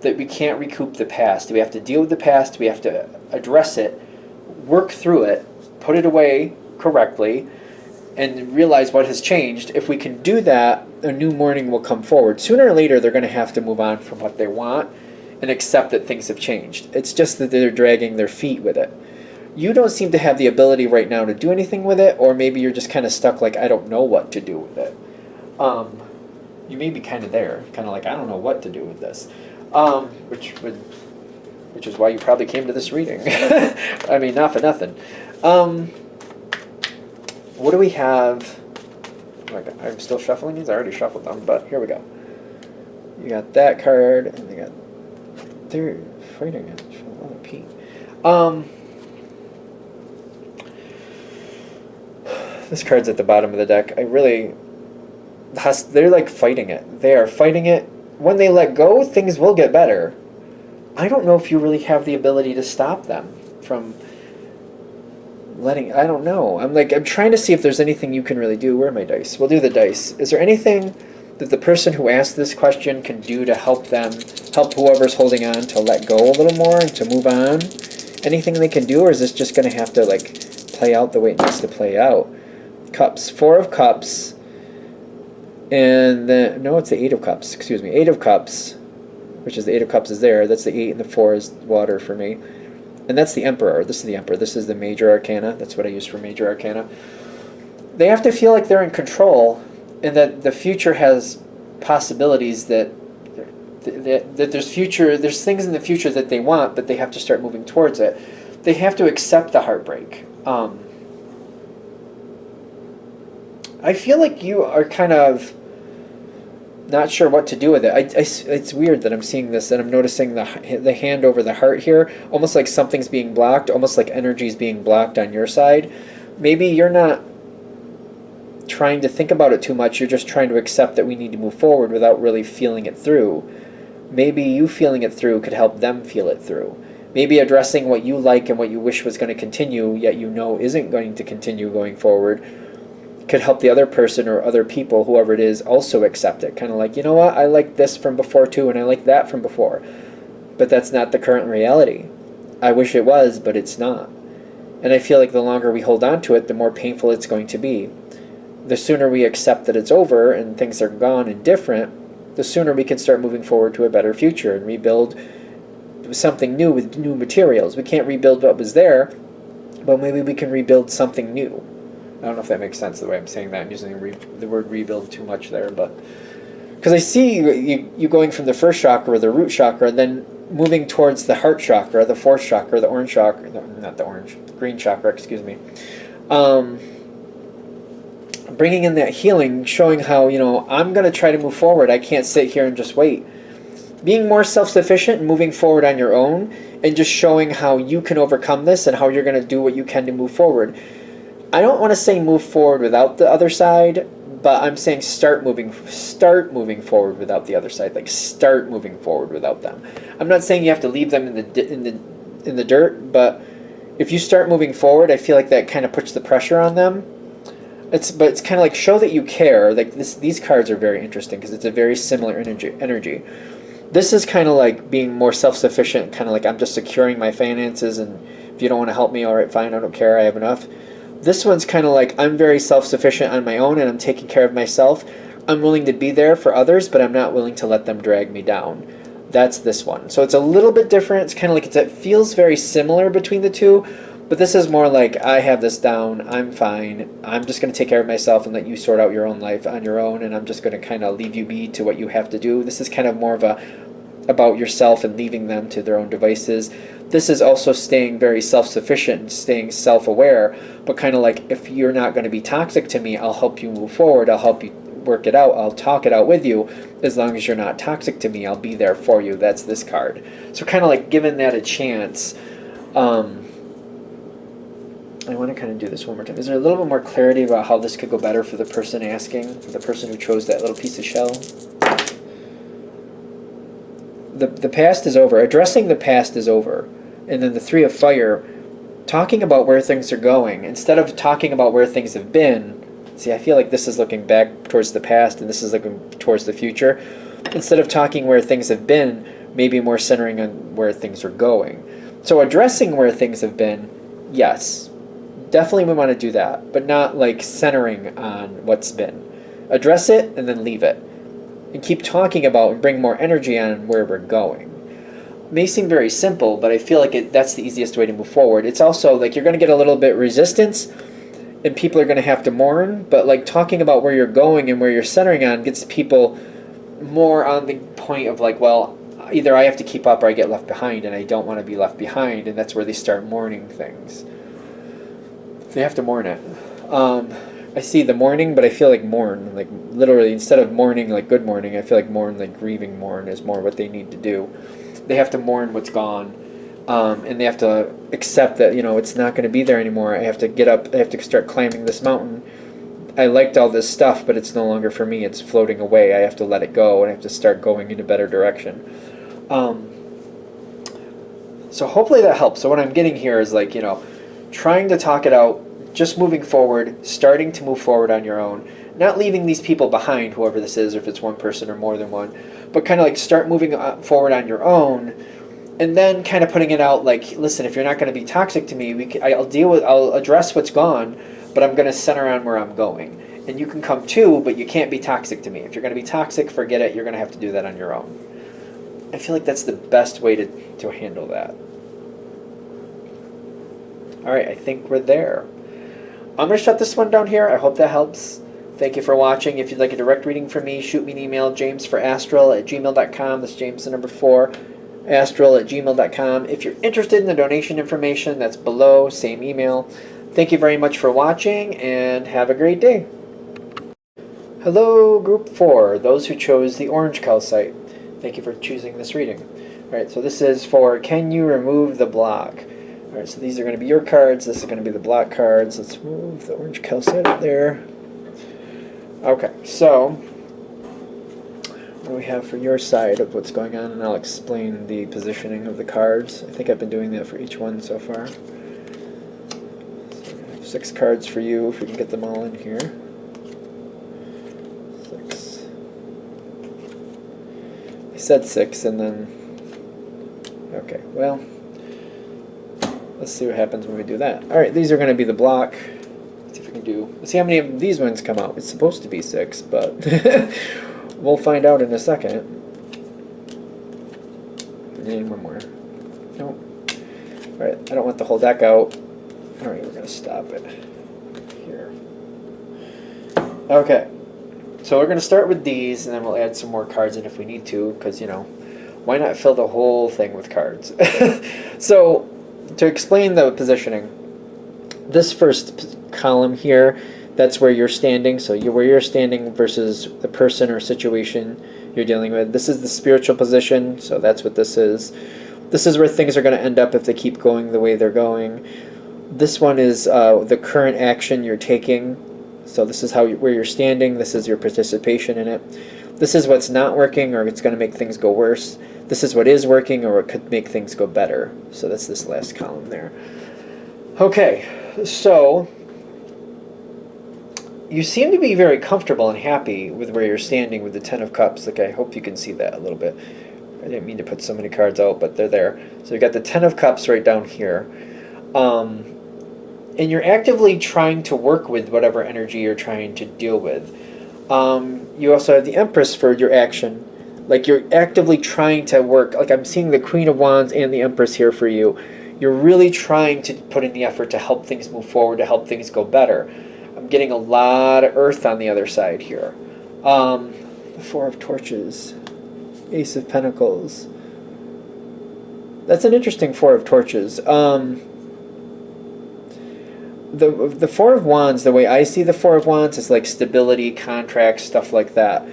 That we can't recoup the past. We have to deal with the past. We have to address it, work through it, put it away correctly, and realize what has changed. If we can do that, a new morning will come forward. Sooner or later, they're going to have to move on from what they want and accept that things have changed. It's just that they're dragging their feet with it. You don't seem to have the ability right now to do anything with it, or maybe you're just kind of stuck like, I don't know what to do with it. You may be kind of there, kind of like, I don't know what to do with this. Which is why you probably came to this reading. I mean, not for nothing. What do we have? I'm still shuffling these. I already shuffled them, but here we go. You got that card, and they're fighting it. Pete. This card's at the bottom of the deck. They're like fighting it. They are fighting it. When they let go, things will get better. I don't know if you really have the ability to stop them from I don't know. I'm trying to see if there's anything you can really do. Where are my dice? We'll do the dice. Is there anything that the person who asked this question can do to help whoever's holding on to let go a little more and to move on? Anything they can do, or is this just going to have to play out the way it needs to play out? Cups. Four of Cups. And then, no, it's the Eight of Cups. Excuse me. Eight of Cups, which is the Eight of Cups is there. That's the 8 and the 4 is water for me. And that's the Emperor. This is the Emperor. This is the Major Arcana. That's what I use for Major Arcana. They have to feel like they're in control and that the future has possibilities that that there's things in the future that they want, but they have to start moving towards it. They have to accept the heartbreak. I feel like you are kind of not sure what to do with it. It's weird that I'm seeing this, and I'm noticing the hand over the heart here, almost like something's being blocked, almost like energy's being blocked on your side. Maybe you're not trying to think about it too much, you're just trying to accept that we need to move forward without really feeling it through. Maybe you feeling it through could help them feel it through. Maybe addressing what you like and what you wish was going to continue, yet you know isn't going to continue going forward, could help the other person or other people, whoever it is, also accept it. Kind of like, you know what, I like this from before too, and I like that from before. But that's not the current reality. I wish it was, but it's not. And I feel like the longer we hold on to it, the more painful it's going to be. The sooner we accept that it's over and things are gone and different, the sooner we can start moving forward to a better future and rebuild something new with new materials. We can't rebuild what was there, but maybe we can rebuild something new. I don't know if that makes sense the way I'm saying that. I'm using the word rebuild too much there, but because I see you going from the first chakra, the root chakra, and then moving towards the heart chakra, the fourth chakra, the orange chakra, no, not the orange, green chakra, excuse me. Bringing in that healing, showing how, I'm going to try to move forward. I can't sit here and just wait. Being more self-sufficient and moving forward on your own, and just showing how you can overcome this and how you're going to do what you can to move forward. I don't want to say move forward without the other side, but I'm saying start moving forward without the other side. Like start moving forward without them. I'm not saying you have to leave them in the dirt, but if you start moving forward, I feel like that kind of puts the pressure on them. It's kind of like show that you care. Like these cards are very interesting because it's a very similar energy. This is kind of like being more self-sufficient, kind of like I'm just securing my finances, and if you don't want to help me, all right, fine, I don't care, I have enough. This one's kind of like I'm very self-sufficient on my own and I'm taking care of myself. I'm willing to be there for others, but I'm not willing to let them drag me down. That's this one. So it's a little bit different. It's kind of like it feels very similar between the two, but this is more like I have this down, I'm fine, I'm just going to take care of myself and let you sort out your own life on your own, and I'm just going to kind of leave you be to what you have to do. This is kind of more of about yourself and leaving them to their own devices. This is also staying very self-sufficient and staying self-aware, but kind of like if you're not going to be toxic to me, I'll help you move forward, I'll help you work it out, I'll talk it out with you. As long as you're not toxic to me, I'll be there for you. That's this card. So kind of like giving that a chance. I want to kind of do this one more time. Is there a little bit more clarity about how this could go better for the person asking, for the person who chose that little piece of shell? The past is over. Addressing the past is over. And then the Three of Fire, talking about where things are going. Instead of talking about where things have been, see, I feel like this is looking back towards the past and this is looking towards the future. Instead of talking where things have been, maybe more centering on where things are going. So addressing where things have been, yes, definitely we want to do that, but not like centering on what's been. Address it and then leave it. And keep talking about and bring more energy on where we're going. It may seem very simple, but I feel like that's the easiest way to move forward. It's also like you're going to get a little bit resistance and people are going to have to mourn, but like talking about where you're going and where you're centering on gets people more on the point of like, well, either I have to keep up or I get left behind, and I don't want to be left behind, and that's where they start mourning things. They have to mourn it. I see the mourning, but I feel like mourn, like literally instead of mourning like good morning, I feel like mourn like grieving mourn is more what they need to do. They have to mourn what's gone, and they have to accept that, it's not going to be there anymore. I have to get up, I have to start climbing this mountain. I liked all this stuff, but it's no longer for me. It's floating away. I have to let it go, and I have to start going in a better direction. So hopefully that helps. So what I'm getting here is like, trying to talk it out, just moving forward, starting to move forward on your own, not leaving these people behind, whoever this is, or if it's one person or more than one, but kind of like start moving forward on your own, and then kind of putting it out like, listen, if you're not going to be toxic to me, I'll address what's gone, but I'm going to center on where I'm going. And you can come too, but you can't be toxic to me. If you're going to be toxic, forget it. You're going to have to do that on your own. I feel like that's the best way to handle that. All right, I think we're there. I'm going to shut this one down here. I hope that helps. If Thank you for watching. If you'd like a direct reading from me, shoot me an email, jamesforastral@gmail.com. That's James the number 4, astral@gmail.com. If you're interested in the donation information, that's below, same email. Thank you very much for watching, and have a great day. Hello, Group 4, those who chose the orange calcite. Thank you for choosing this reading. Alright, so this is for Can You Remove the Block? Alright, so these are going to be your cards. This is going to be the block cards. Let's move the orange calcite up there. Okay, so what do we have for your side of what's going on? And I'll explain the positioning of the cards. I think I've been doing that for each one so far. So I have 6 cards for you, if we can get them all in here. 6. I said 6 and then... Okay, well, let's see what happens when we do that. Alright, these are going to be the block. Let's see if we can do... Let's see how many of these ones come out. It's supposed to be 6, but we'll find out in a second. And one more. Nope. Alright, I don't want the whole deck out. Alright, we're going to stop it here. Okay, so we're going to start with these, and then we'll add some more cards in if we need to, because, you know, why not fill the whole thing with cards? So, to explain the positioning, this first column here, that's where you're standing. So where you're standing versus the person or situation you're dealing with. This is the spiritual position, so that's what this is. This is where things are going to end up if they keep going the way they're going. This one is the current action you're taking. So this is where you're standing. This is your participation in it. This is what's not working, or it's going to make things go worse. This is what is working, or it could make things go better. So that's this last column there. Okay, so you seem to be very comfortable and happy with where you're standing with the 10 of Cups. Like, I hope you can see that a little bit. I didn't mean to put so many cards out, but they're there. So you've got the 10 of Cups right down here. And you're actively trying to work with whatever energy you're trying to deal with. You also have the Empress for your action. Like, you're actively trying to work. Like, I'm seeing the Queen of Wands and the Empress here for you. You're really trying to put in the effort to help things move forward, to help things go better. I'm getting a lot of Earth on the other side here. The 4 of Torches. Ace of Pentacles. That's an interesting 4 of Torches. The 4 of Wands, the way I see the 4 of Wands, is like stability, contracts, stuff like that.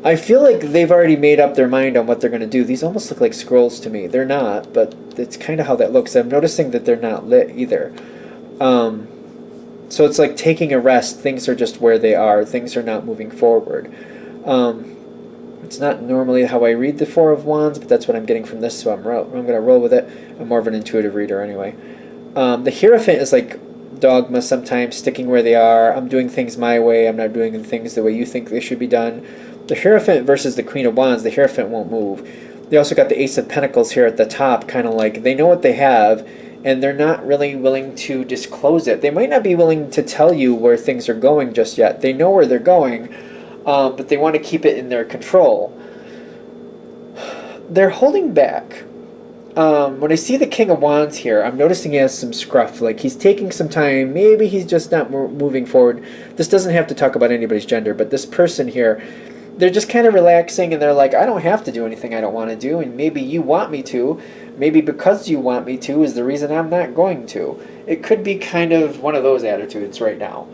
I feel like they've already made up their mind on what they're going to do. These almost look like scrolls to me. They're not, but it's kind of how that looks. I'm noticing that they're not lit either. So it's like taking a rest. Things are just where they are. Things are not moving forward. It's not normally how I read the 4 of Wands, but that's what I'm getting from this, so I'm going to roll with it. I'm more of an intuitive reader anyway. The Hierophant is like dogma sometimes, sticking where they are. I'm doing things my way. I'm not doing things the way you think they should be done. The Hierophant versus the Queen of Wands, the Hierophant won't move. They also got the Ace of Pentacles here at the top, kind of like they know what they have, and they're not really willing to disclose it. They might not be willing to tell you where things are going just yet. They know where they're going, but they want to keep it in their control. They're holding back. When I see the King of Wands here, I'm noticing he has some scruff. Like, he's taking some time. Maybe he's just not moving forward. This doesn't have to talk about anybody's gender, but this person here, they're just kind of relaxing, and they're like, I don't have to do anything I don't want to do, and maybe you want me to. Maybe because you want me to is the reason I'm not going to. It could be kind of one of those attitudes right now.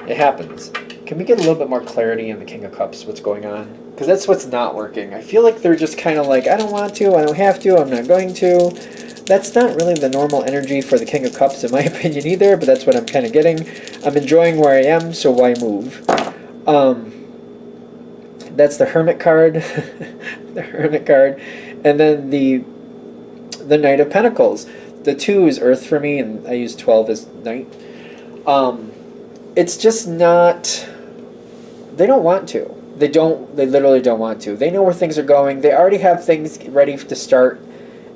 It happens. Can we get a little bit more clarity in the King of Cups, what's going on? Because that's what's not working. I feel like they're just kind of like, I don't want to, I don't have to, I'm not going to. That's not really the normal energy for the King of Cups, in my opinion, either, but that's what I'm kind of getting. I'm enjoying where I am, so why move? That's the Hermit card. The Hermit card. And then the Knight of Pentacles. The 2 is Earth for me, and I use 12 as Knight. It's just not... They don't want to. They literally don't want to. They know where things are going. They already have things ready to start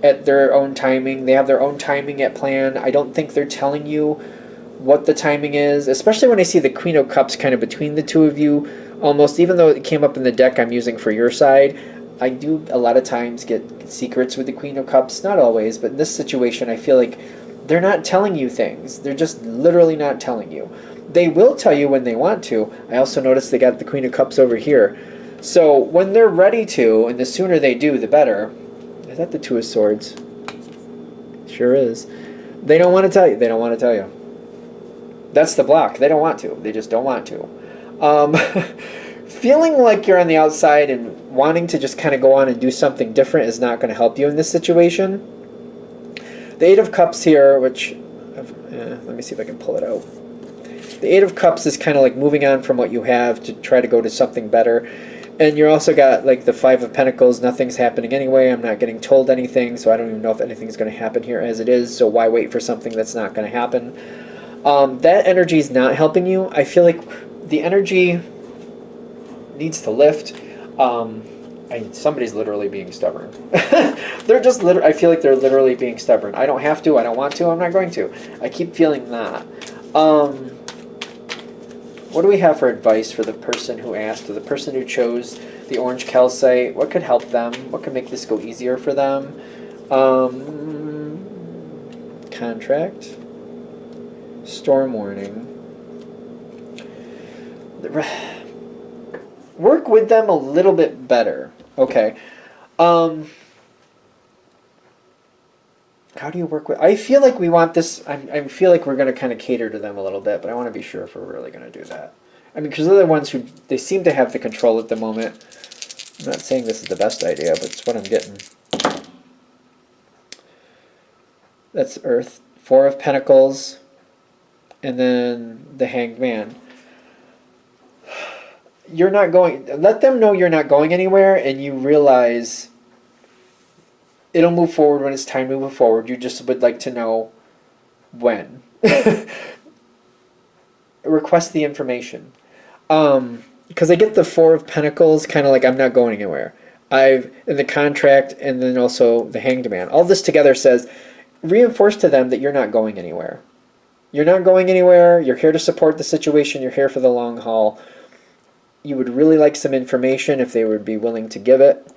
at their own timing. They have their own timing at plan. I don't think they're telling you what the timing is, especially when I see the Queen of Cups kind of between the two of you, almost, even though it came up in the deck I'm using for your side. I do a lot of times get secrets with the Queen of Cups, not always, but in this situation I feel like they're not telling you things. They're just literally not telling you. They will tell you when they want to. I also noticed they got the Queen of Cups over here. So when they're ready to, and the sooner they do, the better. Is that the Two of Swords? Sure is. They don't want to tell you. They don't want to tell you. That's the block. They don't want to. They just don't want to. Feeling like you're on the outside and wanting to just kind of go on and do something different is not going to help you in this situation. The Eight of Cups here, which... let me see if I can pull it out. The Eight of Cups is kind of like moving on from what you have to try to go to something better. And you also got like the Five of Pentacles. Nothing's happening anyway. I'm not getting told anything, so I don't even know if anything's going to happen here as it is. So why wait for something that's not going to happen? That energy is not helping you. I feel like the energy needs to lift. Somebody's literally being stubborn. They're just I feel like they're literally being stubborn. I don't have to. I don't want to. I'm not going to. I keep feeling that. What do we have for advice for the person who asked, or the person who chose the orange calcite? What could help them? What could make this go easier for them? Contract. Storm warning. Work with them a little bit better. Okay. How do you work with... I feel like we want this... I feel like we're going to kind of cater to them a little bit, but I want to be sure if we're really going to do that. I mean, because they're the ones who... They seem to have the control at the moment. I'm not saying this is the best idea, but it's what I'm getting. That's Earth. Four of Pentacles. And then the Hanged Man. You're not going... Let them know you're not going anywhere, and you realize... It'll move forward when it's time to move forward. You just would like to know when. Request the information. Because I get the Four of Pentacles, kind of like I'm not going anywhere. In the contract, and then also the Hanged Man. All this together says, reinforce to them that you're not going anywhere. You're not going anywhere. You're here to support the situation. You're here for the long haul. You would really like some information if they would be willing to give it.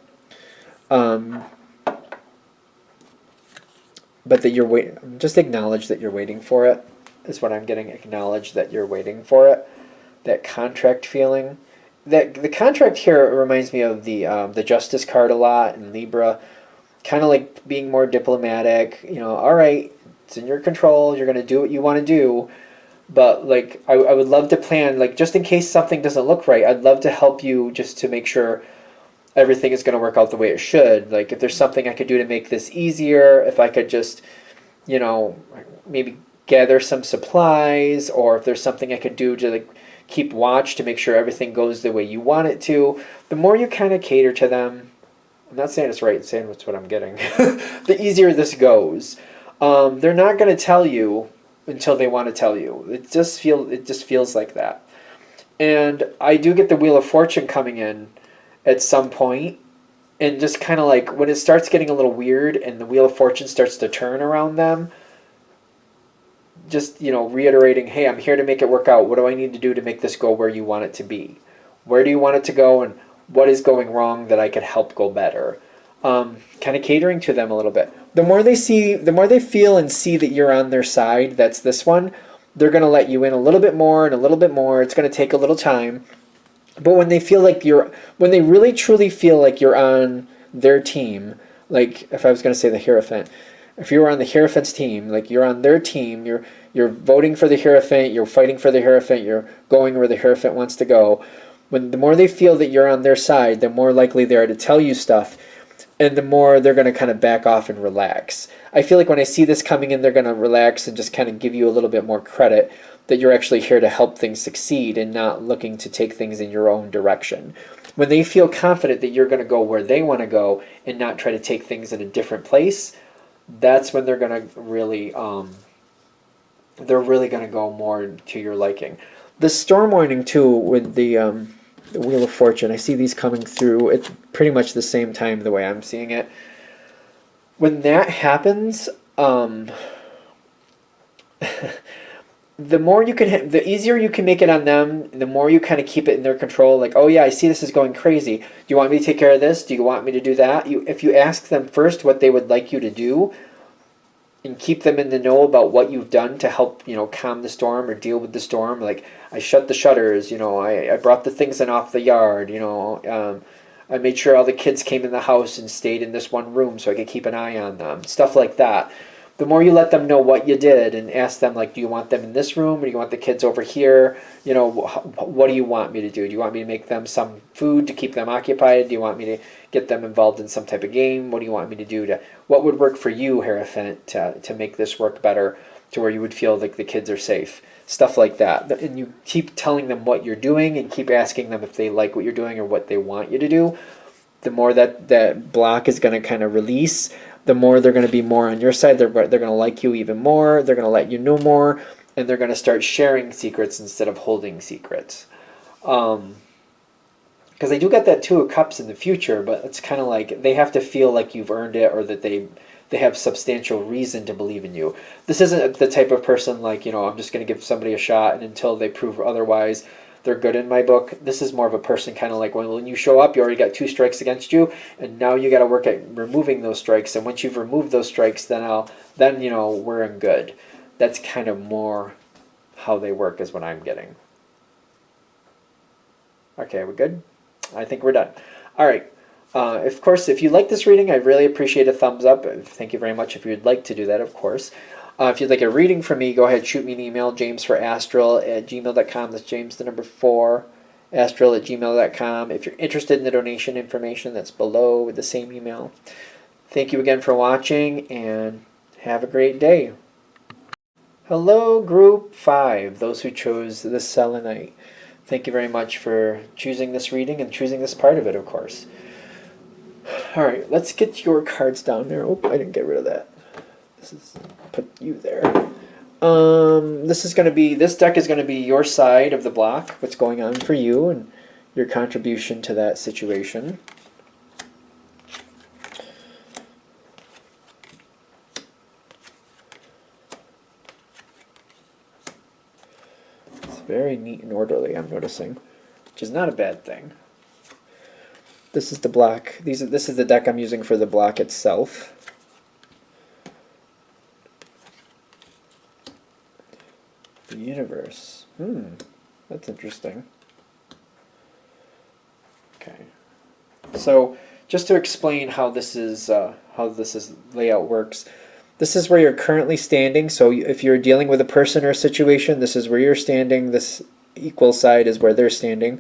But that you're waiting, just acknowledge that you're waiting for it, is what I'm getting. Acknowledge that you're waiting for it. That contract feeling. That the contract here reminds me of the Justice card a lot in Libra. Kind of like being more diplomatic. You know, all right, it's in your control. You're going to do what you want to do. But like, I would love to plan, like, just in case something doesn't look right, I'd love to help you just to make sure everything is going to work out the way it should. Like, if there's something I could do to make this easier, if I could just, you know, maybe gather some supplies, or if there's something I could do to, like, keep watch to make sure everything goes the way you want it to, the more you kind of cater to them, I'm not saying it's right, I'm saying it's what I'm getting, the easier this goes. They're not going to tell you until they want to tell you. It just feels like that. And I do get the Wheel of Fortune coming in at some point, and just kind of like when it starts getting a little weird and the Wheel of Fortune starts to turn around them, just, you know, reiterating, hey, I'm here to make it work out. What do I need to do to make this go where you want it to be? Where do you want it to go, and what is going wrong that I could help go better? Kind of catering to them a little bit. The more they feel and see that you're on their side, that's this one, they're going to let you in a little bit more and a little bit more. It's going to take a little time. But when they feel like when they really truly feel like you're on their team, like if I was going to say the Hierophant, if you were on the Hierophant's team, like you're on their team, you're voting for the Hierophant, you're fighting for the Hierophant, you're going where the Hierophant wants to go. The more they feel that you're on their side, the more likely they are to tell you stuff, and the more they're going to kind of back off and relax. I feel like when I see this coming in, they're going to relax and just kind of give you a little bit more credit that you're actually here to help things succeed and not looking to take things in your own direction. When they feel confident that you're going to go where they want to go and not try to take things in a different place, that's when they're going to really, they're really going to go more to your liking. The storm warning too, with the Wheel of Fortune, I see these coming through at pretty much the same time the way I'm seeing it. When that happens, the more you can, the easier you can make it on them, the more you kind of keep it in their control. Like, oh yeah, I see this is going crazy. Do you want me to take care of this? Do you want me to do that? If you ask them first what they would like you to do, and keep them in the know about what you've done to help, calm the storm or deal with the storm. Like, I shut the shutters, I brought the things in off the yard, I made sure all the kids came in the house and stayed in this one room so I could keep an eye on them, stuff like that. The more you let them know what you did and ask them, like, do you want them in this room or do you want the kids over here? What do you want me to do? Do you want me to make them some food to keep them occupied? Do you want me to get them involved in some type of game? What do you want me to do what would work for you, Hierophant, to make this work better, to where you would feel like the kids are safe? Stuff like that. And you keep telling them what you're doing and keep asking them if they like what you're doing or what they want you to do. The more that block is going to kind of release, the more they're going to be more on your side. They're going to like you even more. They're going to let you know more. And they're going to start sharing secrets instead of holding secrets. Because they do get that 2 of Cups in the future, but it's kind of like they have to feel like you've earned it, or that they have substantial reason to believe in you. This isn't the type of person like, I'm just going to give somebody a shot and until they prove otherwise, they're good in my book. This is more of a person kind of like when you show up, you already got 2 strikes against you, and now you got to work at removing those strikes. And once you've removed those strikes, then we're in good. That's kind of more how they work is what I'm getting. Okay, we're good? I think we're done. All right. Of course, if you like this reading, I really appreciate a thumbs up. Thank you very much if you'd like to do that, of course. If you'd like a reading from me, go ahead, shoot me an email, jamesforastral@gmail.com. That's James, the number 4, astral@gmail.com. If you're interested in the donation information, that's below with the same email. Thank you again for watching, and have a great day. Hello, Group 5, those who chose the Selenite. Thank you very much for choosing this reading and choosing this part of it, of course. All right, let's get your cards down there. Oh, I didn't get rid of that. Put you there. This deck is going to be your side of the block, what's going on for you and your contribution to that situation. It's very neat and orderly, I'm noticing, which is not a bad thing. This is the block. This is the deck I'm using for the block itself. The universe. That's interesting. Okay. So just to explain how this layout works. This is where you're currently standing. So if you're dealing with a person or a situation, this is where you're standing. This equal side is where they're standing.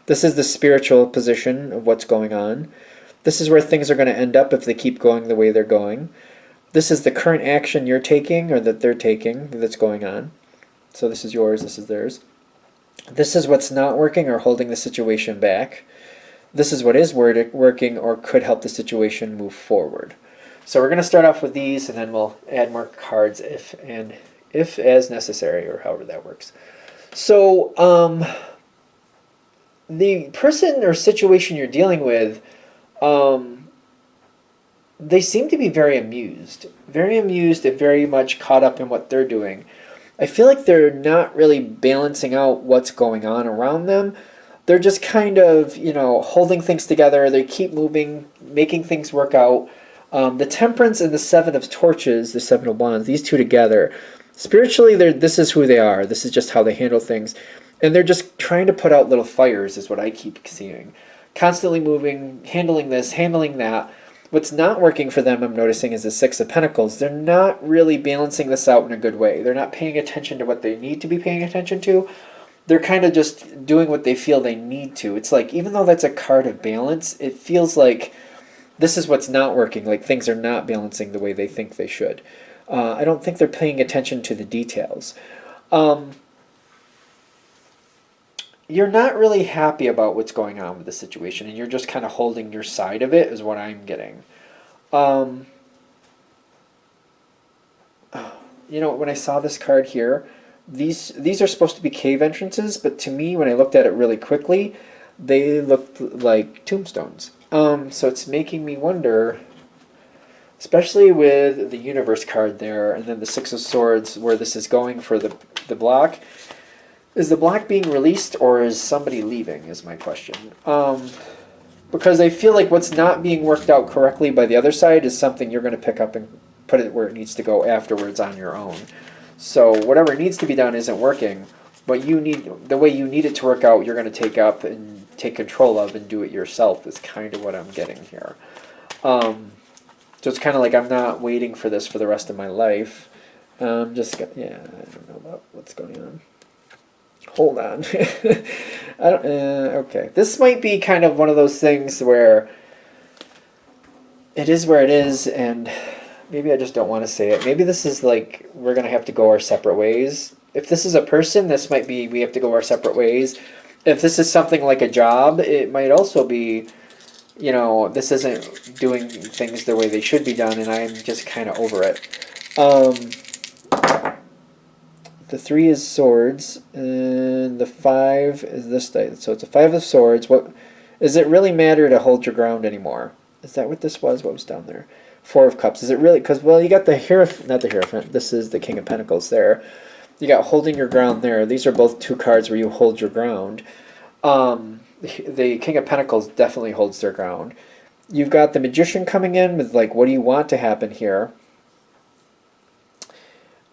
This is the spiritual position of what's going on. This is where things are going to end up if they keep going the way they're going. This is the current action you're taking or that they're taking that's going on. So this is yours, this is theirs. This is what's not working or holding the situation back. This is what is working or could help the situation move forward. So we're going to start off with these, and then we'll add more cards if as necessary, or however that works. So the person or situation you're dealing with, they seem to be very amused and very much caught up in what they're doing. I feel like they're not really balancing out what's going on around them. They're just kind of, holding things together. They keep moving, making things work out. The Temperance and the 7 of Torches, the 7 of Wands, these two together, spiritually, this is who they are. This is just how they handle things. And they're just trying to put out little fires is what I keep seeing. Constantly moving, handling this, handling that. What's not working for them, I'm noticing, is the 6 of Pentacles. They're not really balancing this out in a good way. They're not paying attention to what they need to be paying attention to. They're kind of just doing what they feel they need to. It's like, even though that's a card of balance, it feels like this is what's not working. Like things are not balancing the way they think they should. I don't think they're paying attention to the details. You're not really happy about what's going on with the situation, and you're just kind of holding your side of it, is what I'm getting. When I saw this card here, these are supposed to be cave entrances, but to me, when I looked at it really quickly, they looked like tombstones. So it's making me wonder, especially with the Universe card there, and then the 6 of Swords, where this is going for the block. Is the block being released, or is somebody leaving, is my question. Because I feel like what's not being worked out correctly by the other side is something you're going to pick up and put it where it needs to go afterwards on your own. So whatever needs to be done isn't working, but the way you need it to work out, you're going to take up and take control of and do it yourself is kind of what I'm getting here. So it's kind of like I'm not waiting for this for the rest of my life. I don't know about what's going on. Hold on. Okay. This might be kind of one of those things where it is where it is, and maybe I just don't want to say it. Maybe this is like we're going to have to go our separate ways. If this is a person, this might be we have to go our separate ways. If this is something like a job, it might also be, this isn't doing things the way they should be done, and I'm just kind of over it. The 3 is swords, and the 5 is this dice. So it's a 5 of swords. What does it really matter to hold your ground anymore? Is that what this was? What was down there? 4 of cups. Is it really? Because, well, you got the Hierophant, not the Hierophant. This is the King of Pentacles there. You got holding your ground there. These are both 2 cards where you hold your ground. The King of Pentacles definitely holds their ground. You've got the Magician coming in with, like, what do you want to happen here?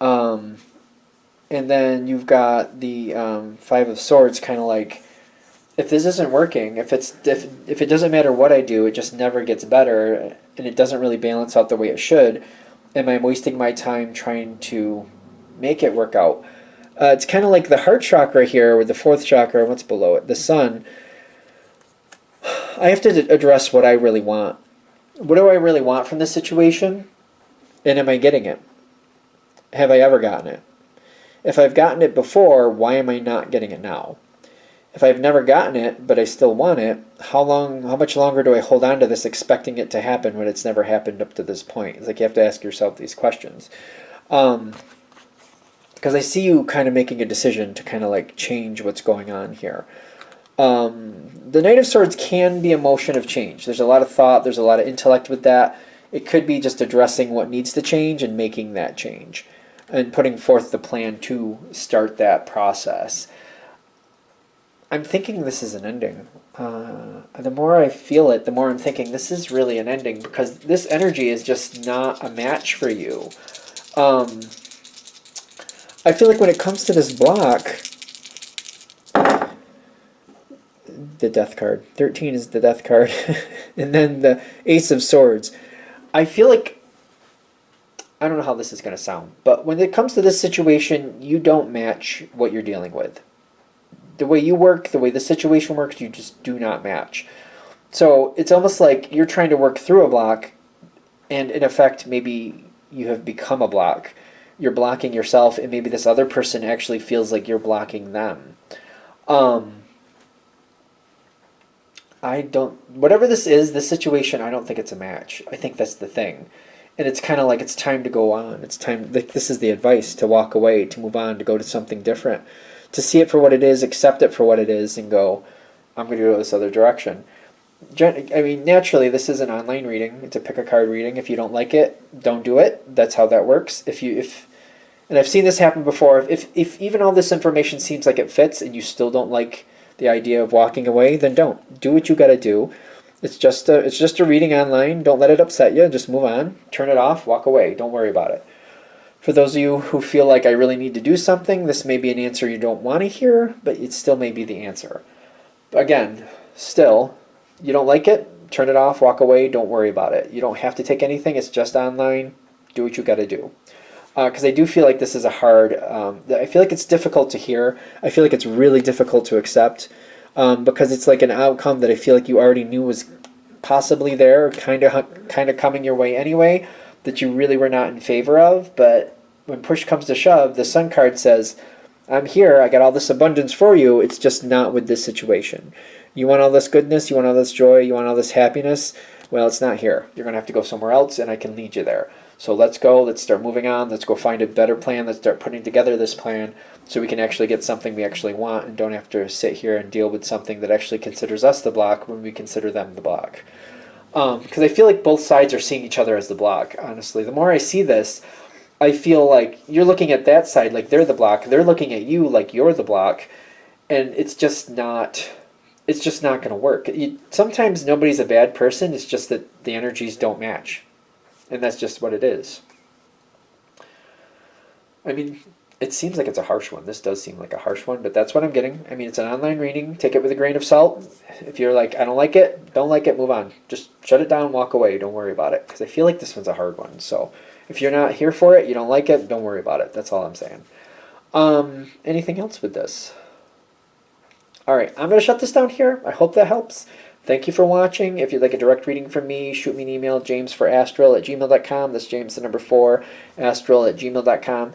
And then you've got the 5 of Swords, kind of like, if this isn't working, if it doesn't matter what I do, it just never gets better, and it doesn't really balance out the way it should, am I wasting my time trying to make it work out? It's kind of like the heart chakra here with the 4th chakra, what's below it? The sun. I have to address what I really want. What do I really want from this situation? And am I getting it? Have I ever gotten it? If I've gotten it before, why am I not getting it now? If I've never gotten it, but I still want it, how much longer do I hold on to this expecting it to happen when it's never happened up to this point? It's like you have to ask yourself these questions. Because I see you kind of making a decision to kind of like change what's going on here. The Knight of Swords can be a motion of change. There's a lot of thought, there's a lot of intellect with that. It could be just addressing what needs to change and making that change, and putting forth the plan to start that process. I'm thinking this is an ending. The more I feel it, the more I'm thinking this is really an ending, because this energy is just not a match for you. I feel like when it comes to this block, the Death card. 13 is the Death card. And then the Ace of Swords. I feel like, I don't know how this is going to sound, but when it comes to this situation, you don't match what you're dealing with. The way you work, the way the situation works, you just do not match. So it's almost like you're trying to work through a block, and in effect, maybe you have become a block. You're blocking yourself, and maybe this other person actually feels like you're blocking them. Whatever this is, this situation, I don't think it's a match. I think that's the thing. And it's kind of like it's time to go on. It's time, this is the advice, to walk away, to move on, to go to something different. To see it for what it is, accept it for what it is, and go, I'm going to go this other direction. I mean, naturally, this is an online reading. It's a pick a card reading. If you don't like it, don't do it. That's how that works. And I've seen this happen before. If even all this information seems like it fits, and you still don't like the idea of walking away, then don't. Do what you got to do. It's just a reading online. Don't let it upset you. Just move on. Turn it off. Walk away. Don't worry about it. For those of you who feel like I really need to do something, this may be an answer you don't want to hear, but it still may be the answer. Again, still, you don't like it, turn it off, walk away, don't worry about it. You don't have to take anything. It's just online. Do what you got to do. Because I do feel like this is a hard, I feel like it's difficult to hear. I feel like it's really difficult to accept, because it's like an outcome that I feel like you already knew was possibly there, kind of coming your way anyway, that you really were not in favor of. But when push comes to shove, the Sun card says, I'm here, I got all this abundance for you, it's just not with this situation. You want all this goodness, you want all this joy, you want all this happiness, well, it's not here. You're going to have to go somewhere else, and I can lead you there. So let's go, let's start moving on, let's go find a better plan, let's start putting together this plan so we can actually get something we actually want, and don't have to sit here and deal with something that actually considers us the block when we consider them the block. Because I feel like both sides are seeing each other as the block, honestly. The more I see this, I feel like you're looking at that side like they're the block, they're looking at you like you're the block, and it's just not going to work. Sometimes nobody's a bad person, it's just that the energies don't match. And that's just what it is. I mean, it seems like it's a harsh one. This does seem like a harsh one, but that's what I'm getting. I mean, it's an online reading. Take it with a grain of salt. If you're like, I don't like it, don't like it, move on. Just shut it down, walk away. Don't worry about it. Because I feel like this one's a hard one. So if you're not here for it, you don't like it, don't worry about it. That's all I'm saying. Anything else with this? All right, I'm going to shut this down here. I hope that helps. Thank you for watching. If you'd like a direct reading from me, shoot me an email, jamesforastral@gmail.com. That's James, the number 4, astral@gmail.com.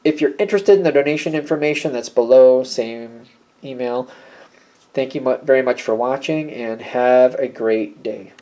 If you're interested in the donation information, that's below, same email. Thank you very much for watching, and have a great day.